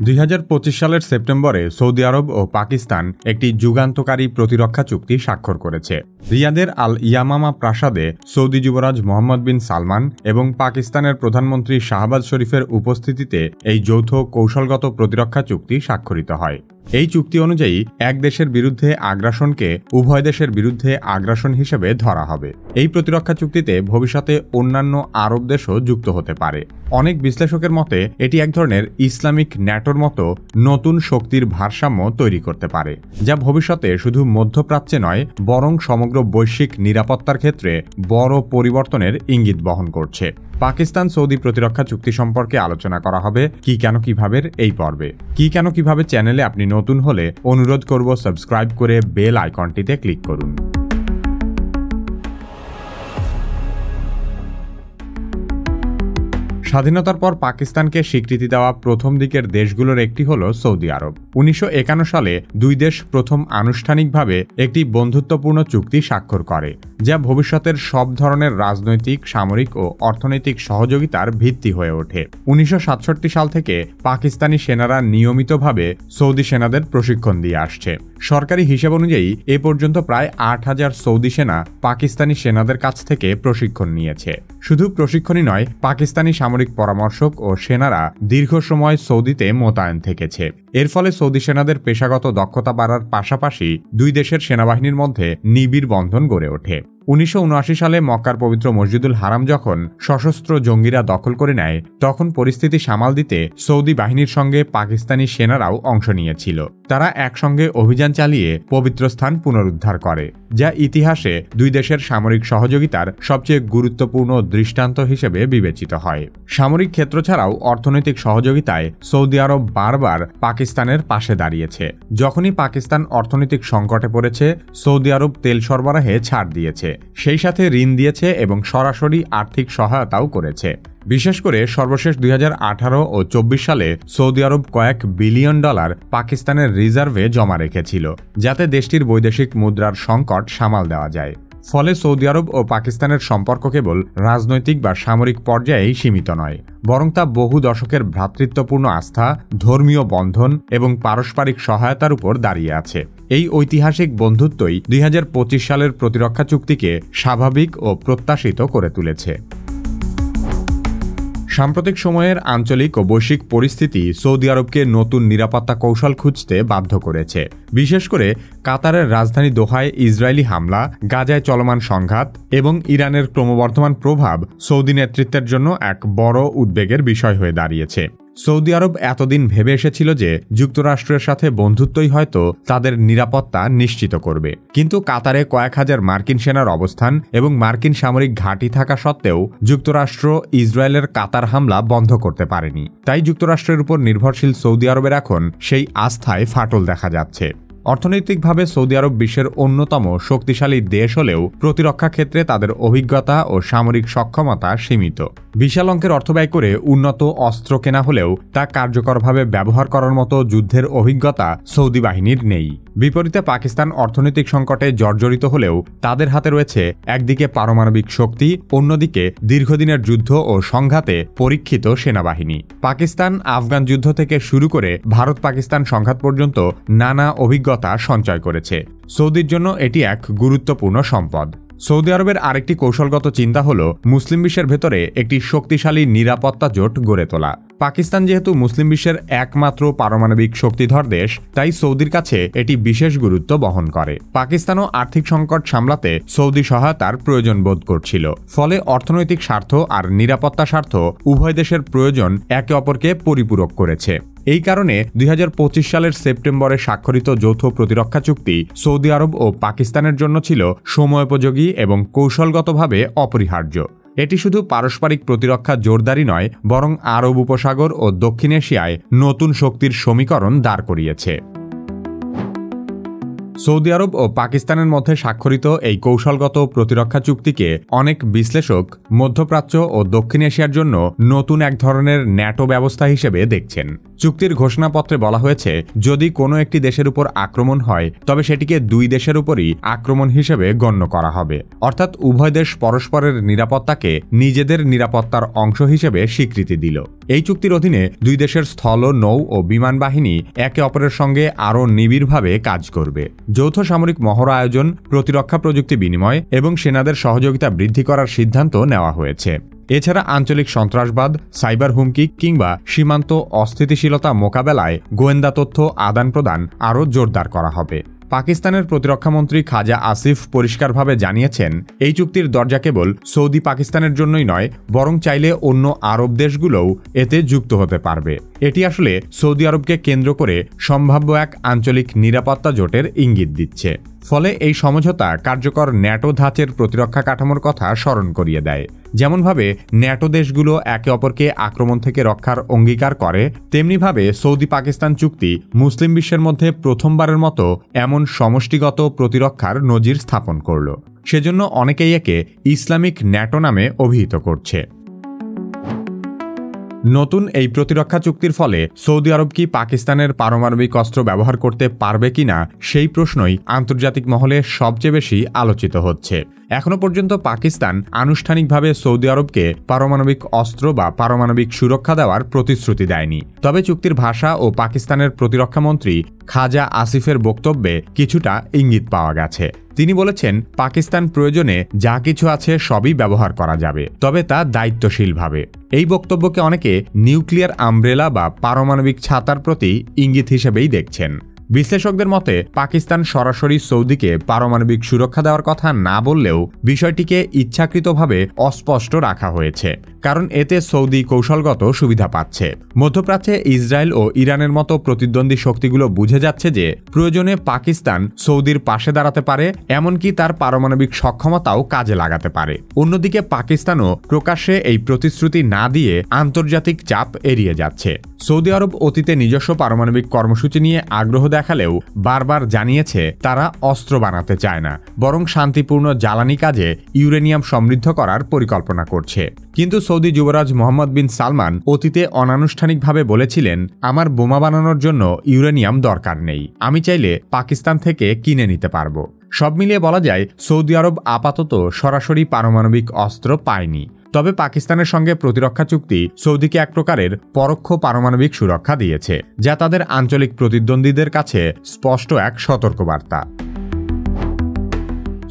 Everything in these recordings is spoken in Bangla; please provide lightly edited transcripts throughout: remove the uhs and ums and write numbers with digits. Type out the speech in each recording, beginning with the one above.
2025 সালের সেপ্টেম্বরে সৌদি আরব ও পাকিস্তান একটি যুগান্তকারী প্রতিরক্ষা চুক্তি স্বাক্ষর করেছে। রিয়াদের আল ইয়ামামা প্রাসাদে সৌদি যুবরাজ মোহাম্মদ বিন সালমান এবং পাকিস্তানের প্রধানমন্ত্রী শাহবাজ শরীফের উপস্থিতিতে এই যৌথ কৌশলগত প্রতিরক্ষা চুক্তি স্বাক্ষরিত হয়। এই চুক্তি অনুযায়ী এক দেশের বিরুদ্ধে আগ্রাসনকে উভয় দেশের বিরুদ্ধে আগ্রাসন হিসেবে ধরা হবে। এই প্রতিরক্ষা চুক্তিতে ভবিষ্যতে অন্যান্য আরব দেশও যুক্ত হতে পারে। অনেক বিশ্লেষকের মতে এটি এক ধরনের ইসলামিক ন্যাটোর মতো নতুন শক্তির ভারসাম্য তৈরি করতে পারে, যা ভবিষ্যতে শুধু মধ্যপ্রাচ্যে নয় বরং সমগ্র বৈশ্বিক নিরাপত্তার ক্ষেত্রে বড় পরিবর্তনের ইঙ্গিত বহন করছে। পাকিস্তান সৌদি প্রতিরক্ষা চুক্তি সম্পর্কে আলোচনা করা হবে কি কেন কিভাবে এই পর্বে। কি কেন কিভাবে চ্যানেলে আপনি নতুন হলে অনুরোধ করব সাবস্ক্রাইব করে বেল আইকনটিতে ক্লিক করুন। স্বাধীনতার পর পাকিস্তানকে স্বীকৃতি দেওয়া প্রথম দিকের দেশগুলোর একটি হল সৌদি আরব। 1951 সালে দুই দেশ প্রথম আনুষ্ঠানিকভাবে একটি বন্ধুত্বপূর্ণ চুক্তি স্বাক্ষর করে, যা ভবিষ্যতের সব ধরনের রাজনৈতিক, সামরিক ও অর্থনৈতিক সহযোগিতার ভিত্তি হয়ে ওঠে। 1967 সাল থেকে পাকিস্তানি সেনারা নিয়মিতভাবে সৌদি সেনাদের প্রশিক্ষণ দিয়ে আসছে। সরকারি হিসেব অনুযায়ী এ পর্যন্ত প্রায় 8000 সৌদি সেনা পাকিস্তানি সেনাদের কাছ থেকে প্রশিক্ষণ নিয়েছে। শুধু প্রশিক্ষণই নয়, পাকিস্তানি সামরিক পরামর্শক ও সেনারা দীর্ঘ সময় সৌদিতে মোতায়েন থেকেছে। এর ফলে সৌদি সেনাদের পেশাগত দক্ষতা বাড়ার পাশাপাশি দুই দেশের সেনাবাহিনীর মধ্যে নিবিড় বন্ধন গড়ে ওঠে। 1979 সালে মক্কার পবিত্র মসজিদুল হারাম যখন সশস্ত্র জঙ্গিরা দখল করে নেয়, তখন পরিস্থিতি সামাল দিতে সৌদি বাহিনীর সঙ্গে পাকিস্তানি সেনারাও অংশ নিয়েছিল। তারা একসঙ্গে অভিযান চালিয়ে পবিত্র স্থান পুনরুদ্ধার করে, যা ইতিহাসে দুই দেশের সামরিক সহযোগিতার সবচেয়ে গুরুত্বপূর্ণ দৃষ্টান্ত হিসেবে বিবেচিত হয়। সামরিক ক্ষেত্র ছাড়াও অর্থনৈতিক সহযোগিতায় সৌদি আরব বারবার পাকিস্তানের পাশে দাঁড়িয়েছে। যখনই পাকিস্তান অর্থনৈতিক সংকটে পড়েছে, সৌদি আরব তেল সরবরাহে ছাড় দিয়েছে, সেই সাথে ঋণ দিয়েছে এবং সরাসরি আর্থিক সহায়তাও করেছে। বিশেষ করে সর্বশেষ 2018 ও 24 সালে সৌদি আরব কয়েক বিলিয়ন ডলার পাকিস্তানের রিজার্ভে জমা রেখেছিল, যাতে দেশটির বৈদেশিক মুদ্রার সংকট সামাল দেওয়া যায়। ফলে সৌদি আরব ও পাকিস্তানের সম্পর্ক কেবল রাজনৈতিক বা সামরিক পর্যায়েই সীমিত নয়, বরং তা বহু দশকের ভ্রাতৃত্বপূর্ণ আস্থা, ধর্মীয় বন্ধন এবং পারস্পরিক সহায়তার উপর দাঁড়িয়ে আছে। এই ঐতিহাসিক বন্ধুত্বই 2025 সালের প্রতিরক্ষা চুক্তিকে স্বাভাবিক ও প্রত্যাশিত করে তুলেছে। সাম্প্রতিক সময়ের আঞ্চলিক ও বৈশ্বিক পরিস্থিতি সৌদি আরবকে নতুন নিরাপত্তা কৌশল খুঁজতে বাধ্য করেছে। বিশেষ করে কাতারের রাজধানী দোহায় ইসরায়েলি হামলা, গাজায় চলমান সংঘাত এবং ইরানের ক্রমবর্ধমান প্রভাব সৌদি নেতৃত্বের জন্য এক বড় উদ্বেগের বিষয় হয়ে দাঁড়িয়েছে। সৌদি আরব এতদিন ভেবে এসেছিল যে যুক্তরাষ্ট্রের সাথে বন্ধুত্বই হয়তো তাদের নিরাপত্তা নিশ্চিত করবে, কিন্তু কাতারে কয়েক হাজার মার্কিন সেনার অবস্থান এবং মার্কিন সামরিক ঘাঁটি থাকা সত্ত্বেও যুক্তরাষ্ট্র ইসরায়েলের কাতার হামলা বন্ধ করতে পারেনি। তাই যুক্তরাষ্ট্রের উপর নির্ভরশীল সৌদি আরবের এখন সেই আস্থায় ফাটল দেখা যাচ্ছে। অর্থনৈতিকভাবে সৌদি আরব বিশ্বের অন্যতম শক্তিশালী দেশ হলেও প্রতিরক্ষা ক্ষেত্রে তাদের অভিজ্ঞতা ও সামরিক সক্ষমতা সীমিত। বিশাল অঙ্কের অর্থ ব্যয় করে উন্নত অস্ত্র কেনা হলেও তা কার্যকরভাবে ব্যবহার করার মতো যুদ্ধের অভিজ্ঞতা সৌদি বাহিনীর নেই। বিপরীতে পাকিস্তান অর্থনৈতিক সংকটে জর্জরিত হলেও তাদের হাতে রয়েছে একদিকে পারমাণবিক শক্তি, অন্যদিকে দীর্ঘদিনের যুদ্ধ ও সংঘাতে পরীক্ষিত সেনাবাহিনী। পাকিস্তান আফগান যুদ্ধ থেকে শুরু করে ভারত পাকিস্তান সংঘাত পর্যন্ত নানা অভিজ্ঞতা সঞ্চয় করেছে। সৌদির জন্য এটি এক গুরুত্বপূর্ণ সম্পদ। সৌদি আরবের আরেকটি কৌশলগত চিন্তা হল মুসলিম বিশ্বের ভেতরে একটি শক্তিশালী নিরাপত্তা জোট গড়ে তোলা। পাকিস্তান যেহেতু মুসলিম বিশ্বের একমাত্র পারমাণবিক শক্তিধর দেশ, তাই সৌদির কাছে এটি বিশেষ গুরুত্ব বহন করে। পাকিস্তানও আর্থিক সংকট সামলাতে সৌদি সহায়তার প্রয়োজন বোধ করছিল। ফলে অর্থনৈতিক স্বার্থ আর নিরাপত্তা স্বার্থ উভয় দেশের প্রয়োজন একে অপরকে পরিপূরক করেছে। এই কারণে 2025 সালের সেপ্টেম্বরে স্বাক্ষরিত যৌথ প্রতিরক্ষা চুক্তি সৌদি আরব ও পাকিস্তানের জন্য ছিল সময়োপযোগী এবং কৌশলগতভাবে অপরিহার্য। এটি শুধু পারস্পরিক প্রতিরক্ষা জোরদারি নয়, বরং আরব উপসাগর ও দক্ষিণ এশিয়ায় নতুন শক্তির সমীকরণ দাঁড় করিয়েছে। সৌদি আরব ও পাকিস্তানের মধ্যে স্বাক্ষরিত এই কৌশলগত প্রতিরক্ষা চুক্তিকে অনেক বিশ্লেষক মধ্যপ্রাচ্য ও দক্ষিণ এশিয়ার জন্য নতুন এক ধরনের ন্যাটো ব্যবস্থা হিসেবে দেখছেন। চুক্তির ঘোষণাপত্রে বলা হয়েছে, যদি কোনো একটি দেশের উপর আক্রমণ হয় তবে সেটিকে দুই দেশের উপরই আক্রমণ হিসেবে গণ্য করা হবে, অর্থাৎ উভয় দেশ পরস্পরের নিরাপত্তাকে নিজেদের নিরাপত্তার অংশ হিসেবে স্বীকৃতি দিল। এই চুক্তির অধীনে দুই দেশের স্থল, নৌ ও বিমান বাহিনী একে অপরের সঙ্গে আরও নিবিড়ভাবে কাজ করবে। যৌথ সামরিক মহড়া আয়োজন, প্রতিরক্ষা প্রযুক্তি বিনিময় এবং সেনাদের সহযোগিতা বৃদ্ধি করার সিদ্ধান্ত নেওয়া হয়েছে। এছাড়া আঞ্চলিক সন্ত্রাসবাদ, সাইবার হুমকি কিংবা সীমান্ত অস্থিতিশীলতা মোকাবেলায় গোয়েন্দা তথ্য আদান প্রদান আরও জোরদার করা হবে। পাকিস্তানের প্রতিরক্ষামন্ত্রী খাজা আসিফ পরিষ্কারভাবে জানিয়েছেন, এই চুক্তির দরজা কেবল সৌদি পাকিস্তানের জন্যই নয়, বরং চাইলে অন্য আরব দেশগুলোও এতে যুক্ত হতে পারবে। এটি আসলে সৌদি আরবকে কেন্দ্র করে সম্ভাব্য এক আঞ্চলিক নিরাপত্তা জোটের ইঙ্গিত দিচ্ছে। ফলে এই সমঝোতা কার্যকর ন্যাটো ধাঁচের প্রতিরক্ষা কাঠামোর কথা স্মরণ করিয়ে দেয়। যেমনভাবে ন্যাটো দেশগুলো একে অপরকে আক্রমণ থেকে রক্ষার অঙ্গীকার করে, তেমনিভাবে সৌদি পাকিস্তান চুক্তি মুসলিম বিশ্বের মধ্যে প্রথমবারের মতো এমন সমষ্টিগত প্রতিরক্ষার নজির স্থাপন করল। সেজন্য অনেকেই একে ইসলামিক ন্যাটো নামে অভিহিত করছে। নতুন এই প্রতিরক্ষা চুক্তির ফলে সৌদি আরব কি পাকিস্তানের পারমাণবিক অস্ত্র ব্যবহার করতে পারবে কিনা, সেই প্রশ্নই আন্তর্জাতিক মহলে সবচেয়ে বেশি আলোচিত হচ্ছে। এখনো পর্যন্ত পাকিস্তান আনুষ্ঠানিকভাবে সৌদি আরবকে পারমাণবিক অস্ত্র বা পারমাণবিক সুরক্ষা দেওয়ার প্রতিশ্রুতি দেয়নি। তবে চুক্তির ভাষা ও পাকিস্তানের প্রতিরক্ষামন্ত্রী খাজা আসিফের বক্তব্যে কিছুটা ইঙ্গিত পাওয়া গেছে। তিনি বলেছেন, পাকিস্তান প্রয়োজনে যা কিছু আছে সবই ব্যবহার করা যাবে, তবে তা দায়িত্বশীলভাবে। এই বক্তব্যকে অনেকে নিউক্লিয়ার আমব্রেলা বা পারমাণবিক ছাতার প্রতি ইঙ্গিত হিসেবেই দেখছেন। বিশ্লেষকদের মতে পাকিস্তান সরাসরি সৌদিকে পারমাণবিক সুরক্ষা দেওয়ার কথা না বললেও বিষয়টিকে ইচ্ছাকৃতভাবে অস্পষ্ট রাখা হয়েছে, কারণ এতে সৌদি কৌশলগত সুবিধা পাচ্ছে। মধ্যপ্রাচ্যে ইসরায়েল ও ইরানের মতো প্রতিদ্বন্দ্বী শক্তিগুলো বুঝে যাচ্ছে যে প্রয়োজনে পাকিস্তান সৌদির পাশে দাঁড়াতে পারে, এমনকি তার পারমাণবিক সক্ষমতাও কাজে লাগাতে পারে। অন্যদিকে পাকিস্তানও প্রকাশ্যে এই প্রতিশ্রুতি না দিয়ে আন্তর্জাতিক চাপ এড়িয়ে যাচ্ছে। সৌদি আরব অতীতে নিজস্ব পারমাণবিক কর্মসূচি নিয়ে আগ্রহ দেখালেও বারবার জানিয়েছে তারা অস্ত্র বানাতে চায় না, বরং শান্তিপূর্ণ জ্বালানি কাজে ইউরেনিয়াম সমৃদ্ধ করার পরিকল্পনা করছে। কিন্তু সৌদি যুবরাজ মোহাম্মদ বিন সালমান অতীতে অনানুষ্ঠানিকভাবে বলেছিলেন, আমার বোমা বানানোর জন্য ইউরেনিয়াম দরকার নেই, আমি চাইলে পাকিস্তান থেকে কিনে নিতে পারবো। সব মিলিয়ে বলা যায় সৌদি আরব আপাতত সরাসরি পারমাণবিক অস্ত্র পায়নি, তবে পাকিস্তানের সঙ্গে প্রতিরক্ষা চুক্তি সৌদিকে এক প্রকারের পরোক্ষ পারমাণবিক সুরক্ষা দিয়েছে, যা তাদের আঞ্চলিক প্রতিদ্বন্দ্বীদের কাছে স্পষ্ট এক সতর্কবার্তা।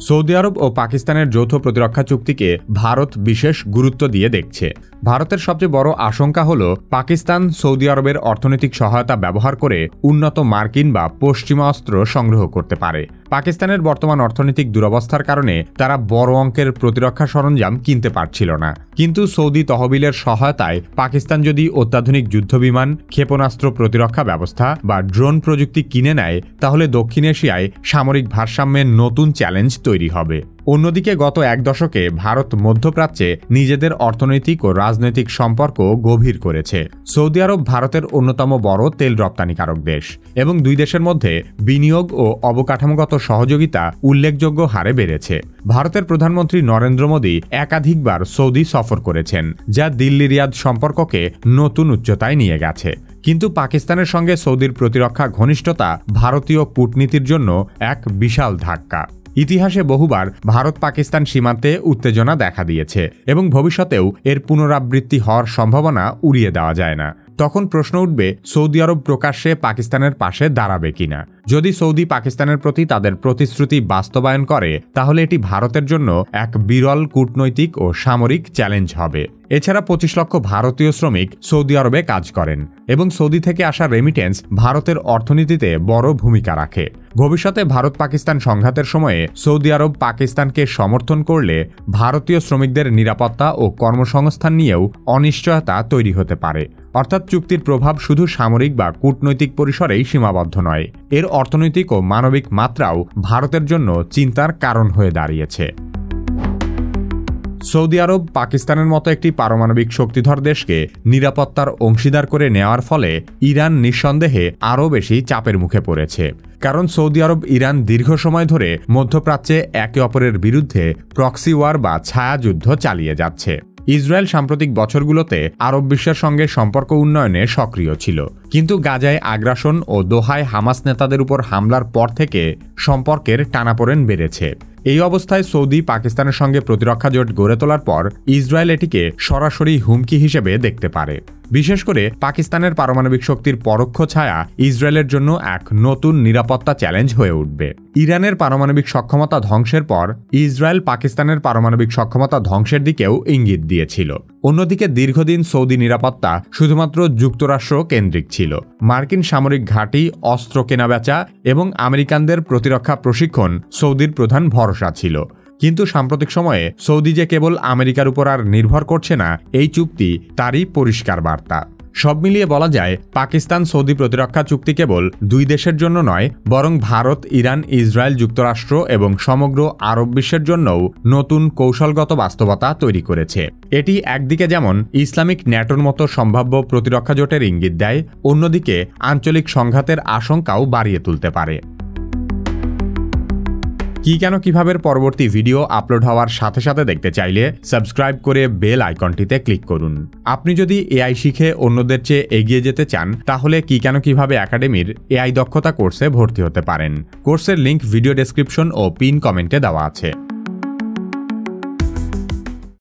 সৌদি আরব ও পাকিস্তানের যৌথ প্রতিরক্ষা চুক্তিকে ভারত বিশেষ গুরুত্ব দিয়ে দেখছে। ভারতের সবচেয়ে বড় আশঙ্কা হল পাকিস্তান সৌদি আরবের অর্থনৈতিক সহায়তা ব্যবহার করে উন্নত মার্কিন বা পশ্চিমা অস্ত্র সংগ্রহ করতে পারে। পাকিস্তানের বর্তমান অর্থনৈতিক দুরবস্থার কারণে তারা বড় অঙ্কের প্রতিরক্ষা সরঞ্জাম কিনতে পারছিল না, কিন্তু সৌদি তহবিলের সহায়তায় পাকিস্তান যদি অত্যাধুনিক যুদ্ধবিমান, ক্ষেপণাস্ত্র প্রতিরক্ষা ব্যবস্থা বা ড্রোন প্রযুক্তি কিনে নেয়, তাহলে দক্ষিণ এশিয়ায় সামরিক ভারসাম্যের নতুন চ্যালেঞ্জ তৈরি হবে। অন্যদিকে গত এক দশকে ভারত মধ্যপ্রাচ্যে নিজেদের অর্থনৈতিক ও রাজনৈতিক সম্পর্ক গভীর করেছে। সৌদি আরব ভারতের অন্যতম বড় তেল রপ্তানিকারক দেশ এবং দুই দেশের মধ্যে বিনিয়োগ ও অবকাঠামোগত সহযোগিতা উল্লেখযোগ্য হারে বেড়েছে। ভারতের প্রধানমন্ত্রী নরেন্দ্র মোদী একাধিকবার সৌদি সফর করেছেন, যা দিল্লি রিয়াদ সম্পর্ককে নতুন উচ্চতায় নিয়ে গেছে। কিন্তু পাকিস্তানের সঙ্গে সৌদির প্রতিরক্ষা ঘনিষ্ঠতা ভারতীয় কূটনীতির জন্য এক বিশাল ধাক্কা। ইতিহাসে বহুবার ভারত পাকিস্তান সীমান্তে উত্তেজনা দেখা দিয়েছে এবং ভবিষ্যতেও এর পুনরাবৃত্তি হওয়ার সম্ভাবনা উড়িয়ে দেওয়া যায় না। তখন প্রশ্ন উঠবে, সৌদি আরব প্রকাশ্যে পাকিস্তানের পাশে দাঁড়াবে কিনা। যদি সৌদি পাকিস্তানের প্রতি তাদের প্রতিশ্রুতি বাস্তবায়ন করে, তাহলে এটি ভারতের জন্য এক বিরল কূটনৈতিক ও সামরিক চ্যালেঞ্জ হবে। এছাড়া 25 লক্ষ ভারতীয় শ্রমিক সৌদি আরবে কাজ করেন এবং সৌদি থেকে আসা রেমিটেন্স ভারতের অর্থনীতিতে বড় ভূমিকা রাখে। ভবিষ্যতে ভারত পাকিস্তান সংঘাতের সময়ে সৌদি আরব পাকিস্তানকে সমর্থন করলে ভারতীয় শ্রমিকদের নিরাপত্তা ও কর্মসংস্থান নিয়েও অনিশ্চয়তা তৈরি হতে পারে। অর্থাৎ চুক্তির প্রভাব শুধু সামরিক বা কূটনৈতিক পরিসরেই সীমাবদ্ধ নয়, এর অর্থনৈতিক ও মানবিক মাত্রাও ভারতের জন্য চিন্তার কারণ হয়ে দাঁড়িয়েছে। সৌদি আরব পাকিস্তানের মতো একটি পারমাণবিক শক্তিধর দেশকে নিরাপত্তার অংশীদার করে নেওয়ার ফলে ইরান নিঃসন্দেহে আরও বেশি চাপের মুখে পড়েছে। কারণ সৌদি আরব ইরান দীর্ঘ সময় ধরে মধ্যপ্রাচ্যে একে অপরের বিরুদ্ধে প্রক্সি ওয়ার বা ছায়াযুদ্ধ চালিয়ে যাচ্ছে। ইসরায়েল সাম্প্রতিক বছরগুলোতে আরব বিশ্বের সঙ্গে সম্পর্ক উন্নয়নে সক্রিয় ছিল, কিন্তু গাজায় আগ্রাসন ও দোহায় হামাস নেতাদের উপর হামলার পর থেকে সম্পর্কের টানাপোড়েন বেড়েছে। এই অবস্থায় সৌদি পাকিস্তানের সঙ্গে প্রতিরক্ষা জোট গড়ে তোলার পর ইসরায়েল এটিকে সরাসরি হুমকি হিসেবে দেখতে পারে। বিশেষ করে পাকিস্তানের পারমাণবিক শক্তির পরোক্ষ ছায়া ইসরায়েলের জন্য এক নতুন নিরাপত্তা চ্যালেঞ্জ হয়ে উঠবে। ইরানের পারমাণবিক সক্ষমতা ধ্বংসের পর ইসরায়েল পাকিস্তানের পারমাণবিক সক্ষমতা ধ্বংসের দিকেও ইঙ্গিত দিয়েছিল। অন্যদিকে দীর্ঘদিন সৌদি নিরাপত্তা শুধুমাত্র যুক্তরাষ্ট্র কেন্দ্রিক ছিল। মার্কিন সামরিক ঘাঁটি, অস্ত্র কেনাবেচা এবং আমেরিকানদের প্রতিরক্ষা প্রশিক্ষণ সৌদির প্রধান ভরসা ছিল। কিন্তু সাম্প্রতিক সময়ে সৌদি যে কেবল আমেরিকার উপর আর নির্ভর করছে না, এই চুক্তি তারই পরিষ্কার বার্তা। সব মিলিয়ে বলা যায়, পাকিস্তান সৌদি প্রতিরক্ষা চুক্তি কেবল দুই দেশের জন্য নয়, বরং ভারত, ইরান, ইসরায়েল, যুক্তরাষ্ট্র এবং সমগ্র আরব বিশ্বের জন্যও নতুন কৌশলগত বাস্তবতা তৈরি করেছে। এটি একদিকে যেমন ইসলামিক ন্যাটোর মতো সম্ভাব্য প্রতিরক্ষা জোটের ইঙ্গিত দেয়, অন্যদিকে আঞ্চলিক সংঘাতের আশঙ্কাও বাড়িয়ে তুলতে পারে। কি কেন কিভাবে পরবর্তী ভিডিও আপলোড হওয়ার সাথে সাথে দেখতে চাইলে সাবস্ক্রাইব করে বেল আইকনটিতে ক্লিক করুন। আপনি যদি এআই শিখে অন্যদের চেয়ে এগিয়ে যেতে চান, তাহলে কি কেন কিভাবে একাডেমির এআই দক্ষতা কোর্সে ভর্তি হতে পারেন। কোর্সের লিংক ভিডিও ডেসক্রিপশন ও পিন কমেন্টে দেওয়া আছে।